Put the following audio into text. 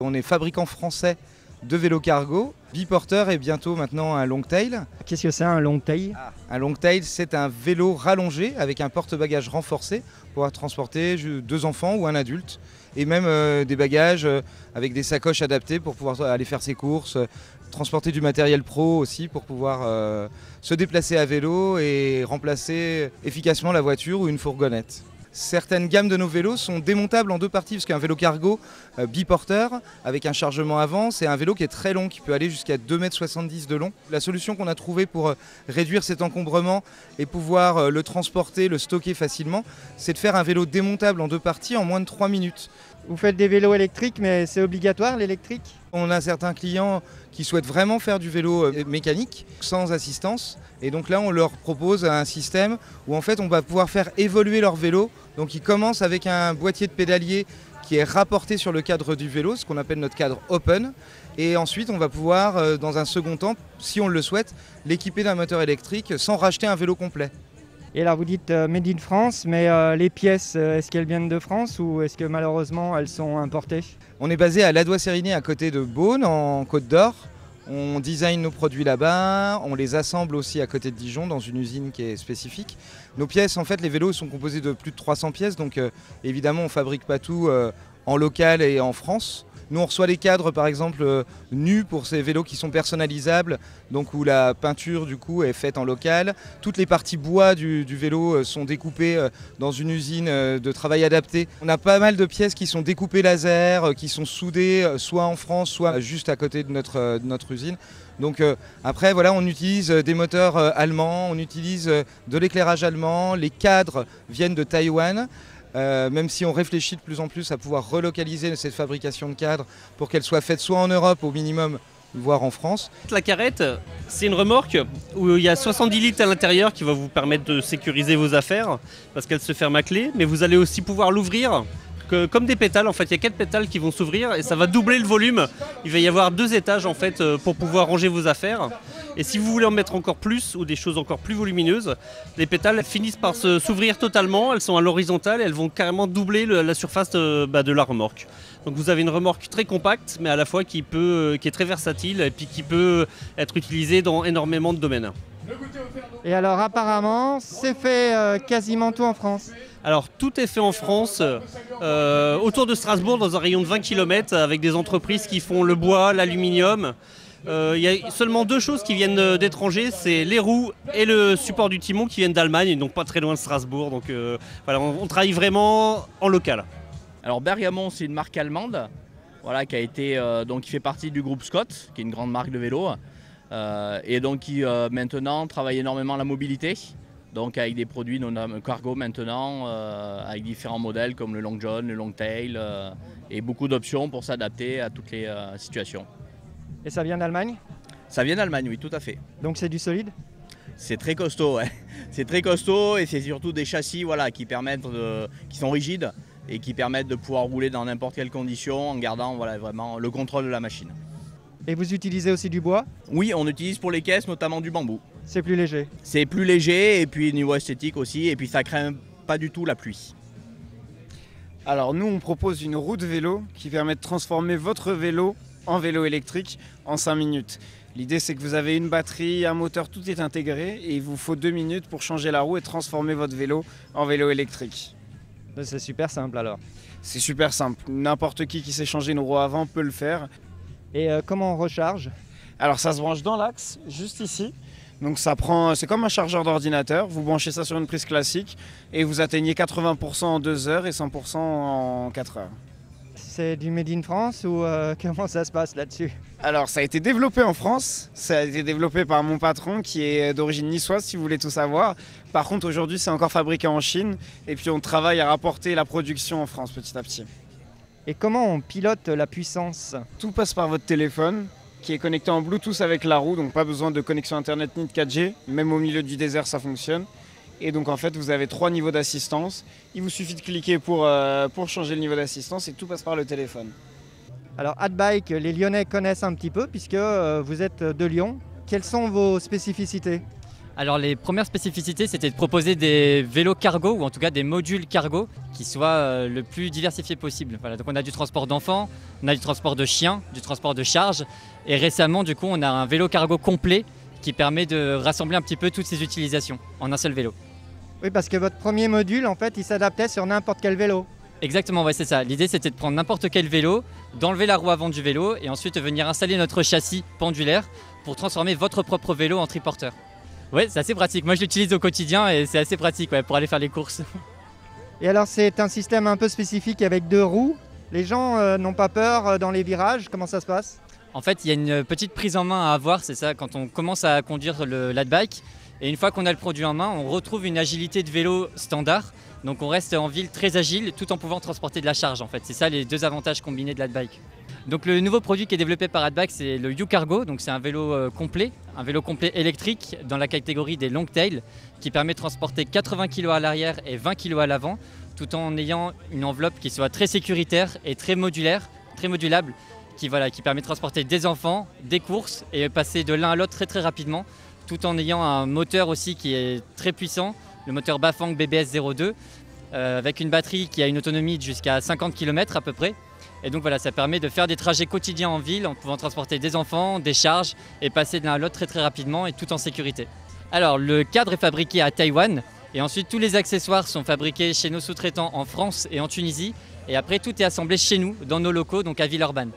On est fabricant français de vélos cargo, biporteur et bientôt maintenant un longtail. Qu'est-ce que c'est un longtail? Un longtail, c'est un vélo rallongé avec un porte-bagages renforcé pour pouvoir transporter 2 enfants ou un adulte. Et même des bagages avec des sacoches adaptées pour pouvoir aller faire ses courses, transporter du matériel pro aussi pour pouvoir se déplacer à vélo et remplacer efficacement la voiture ou une fourgonnette. Certaines gammes de nos vélos sont démontables en 2 parties, parce qu'un vélo cargo biporteur avec un chargement avant, c'est un vélo qui est très long, qui peut aller jusqu'à 2,70 m de long. La solution qu'on a trouvée pour réduire cet encombrement et pouvoir le transporter, le stocker facilement, c'est de faire un vélo démontable en 2 parties en moins de 3 minutes. Vous faites des vélos électriques, mais c'est obligatoire l'électrique? On a certains clients qui souhaitent vraiment faire du vélo mécanique, sans assistance. Et donc là, on leur propose un système où en fait, on va pouvoir faire évoluer leur vélo. Donc ils commencent avec un boîtier de pédalier qui est rapporté sur le cadre du vélo, ce qu'on appelle notre cadre open. Et ensuite, on va pouvoir, dans un second temps, si on le souhaite, l'équiper d'un moteur électrique sans racheter un vélo complet. Et là, vous dites Made in France, mais les pièces, est-ce qu'elles viennent de France ou est-ce que malheureusement elles sont importées? On est basé à Ladois-Sérigné, à côté de Beaune, en Côte d'Or. On design nos produits là-bas, on les assemble aussi à côté de Dijon, dans une usine qui est spécifique. Nos pièces, en fait, les vélos sont composés de plus de 300 pièces, donc évidemment, on ne fabrique pas tout en local et en France. Nous, on reçoit des cadres, par exemple, nus pour ces vélos qui sont personnalisables, donc où la peinture, du coup, est faite en local. Toutes les parties bois du vélo sont découpées dans une usine de travail adapté. On a pas mal de pièces qui sont découpées laser, qui sont soudées soit en France, soit juste à côté de notre usine. Donc après, voilà, on utilise des moteurs allemands, on utilise de l'éclairage allemand, les cadres viennent de Taïwan. Même si on réfléchit de plus en plus à pouvoir relocaliser cette fabrication de cadres pour qu'elle soit faite soit en Europe au minimum, voire en France. La carrette, c'est une remorque où il y a 70 litres à l'intérieur qui va vous permettre de sécuriser vos affaires parce qu'elle se ferme à clé, mais vous allez aussi pouvoir l'ouvrir comme des pétales. En fait, il y a 4 pétales qui vont s'ouvrir et ça va doubler le volume. Il va y avoir 2 étages en fait pour pouvoir ranger vos affaires. Et si vous voulez en mettre encore plus ou des choses encore plus volumineuses, les pétales finissent par s'ouvrir totalement, elles sont à l'horizontale et elles vont carrément doubler la surface de la remorque. Donc vous avez une remorque très compacte mais à la fois qui est très versatile et puis qui peut être utilisée dans énormément de domaines. Et alors apparemment, c'est fait quasiment tout en France. Alors tout est fait en France, autour de Strasbourg dans un rayon de 20 km avec des entreprises qui font le bois, l'aluminium. Il y a seulement 2 choses qui viennent d'étrangers, c'est les roues et le support du timon qui viennent d'Allemagne, donc pas très loin de Strasbourg. Donc voilà, on travaille vraiment en local. Alors Bergamon, c'est une marque allemande, voilà, qui fait partie du groupe Scott, qui est une grande marque de vélo, et donc qui maintenant travaille énormément la mobilité. Donc avec des produits cargo maintenant, avec différents modèles comme le Long John, le Longtail, et beaucoup d'options pour s'adapter à toutes les situations. Et ça vient d'Allemagne? Ça vient d'Allemagne, oui, tout à fait. Donc c'est du solide? C'est très costaud, ouais. C'est très costaud et c'est surtout des châssis voilà, qui sont rigides et qui permettent de pouvoir rouler dans n'importe quelle condition en gardant voilà, vraiment le contrôle de la machine. Et vous utilisez aussi du bois? Oui, on utilise pour les caisses notamment du bambou. C'est plus léger? C'est plus léger et puis niveau esthétique aussi, et puis ça craint pas du tout la pluie. Alors nous, on propose une roue de vélo qui permet de transformer votre vélo en vélo électrique en 5 minutes. L'idée, c'est que vous avez une batterie, un moteur, tout est intégré et il vous faut 2 minutes pour changer la roue et transformer votre vélo en vélo électrique. C'est super simple alors. C'est super simple. N'importe qui sait changer une roue avant peut le faire. Et comment on recharge? Alors ça se branche dans l'axe, juste ici. Donc c'est comme un chargeur d'ordinateur. Vous branchez ça sur une prise classique et vous atteignez 80% en 2 heures et 100% en 4 heures. C'est du Made in France ou comment ça se passe là-dessus? Alors ça a été développé en France, ça a été développé par mon patron qui est d'origine niçoise si vous voulez tout savoir. Par contre aujourd'hui c'est encore fabriqué en Chine et puis on travaille à rapporter la production en France petit à petit. Et comment on pilote la puissance? Tout passe par votre téléphone qui est connecté en Bluetooth avec la roue, donc pas besoin de connexion internet ni de 4G, même au milieu du désert ça fonctionne. Et donc en fait vous avez 3 niveaux d'assistance, il vous suffit de cliquer pour changer le niveau d'assistance et tout passe par le téléphone. Alors Adbike, les Lyonnais connaissent un petit peu puisque vous êtes de Lyon. Quelles sont vos spécificités? Alors les premières spécificités, c'était de proposer des vélos cargo ou en tout cas des modules cargo qui soient le plus diversifiés possible. Voilà, donc on a du transport d'enfants, on a du transport de chiens, du transport de charges et récemment du coup on a un vélo cargo complet qui permet de rassembler un petit peu toutes ces utilisations en un seul vélo. Oui, parce que votre premier module, en fait, il s'adaptait sur n'importe quel vélo. Exactement, ouais, c'est ça. L'idée c'était de prendre n'importe quel vélo, d'enlever la roue avant du vélo et ensuite de venir installer notre châssis pendulaire pour transformer votre propre vélo en triporteur. Ouais, c'est assez pratique. Moi je l'utilise au quotidien et c'est assez pratique pour aller faire les courses. Et alors, c'est un système un peu spécifique avec 2 roues. Les gens n'ont pas peur dans les virages. Comment ça se passe? En fait, il y a une petite prise en main à avoir, c'est ça, quand on commence à conduire le Ladbike. Et une fois qu'on a le produit en main, on retrouve une agilité de vélo standard. Donc on reste en ville très agile tout en pouvant transporter de la charge en fait. C'est ça les 2 avantages combinés de Ladbike. Donc le nouveau produit qui est développé par Ladbike, c'est le U-Cargo. Donc c'est un vélo complet électrique dans la catégorie des long tail qui permet de transporter 80 kg à l'arrière et 20 kg à l'avant tout en ayant une enveloppe qui soit très sécuritaire et très modulaire, très modulable qui permet de transporter des enfants, des courses et passer de l'un à l'autre très rapidement tout en ayant un moteur aussi qui est très puissant, le moteur Bafang BBS 02 avec une batterie qui a une autonomie de jusqu'à 50 km à peu près. Et donc voilà, ça permet de faire des trajets quotidiens en ville en pouvant transporter des enfants, des charges et passer de l'un à l'autre très rapidement et tout en sécurité. Alors le cadre est fabriqué à Taïwan et ensuite tous les accessoires sont fabriqués chez nos sous-traitants en France et en Tunisie et après tout est assemblé chez nous dans nos locaux donc à Villeurbanne.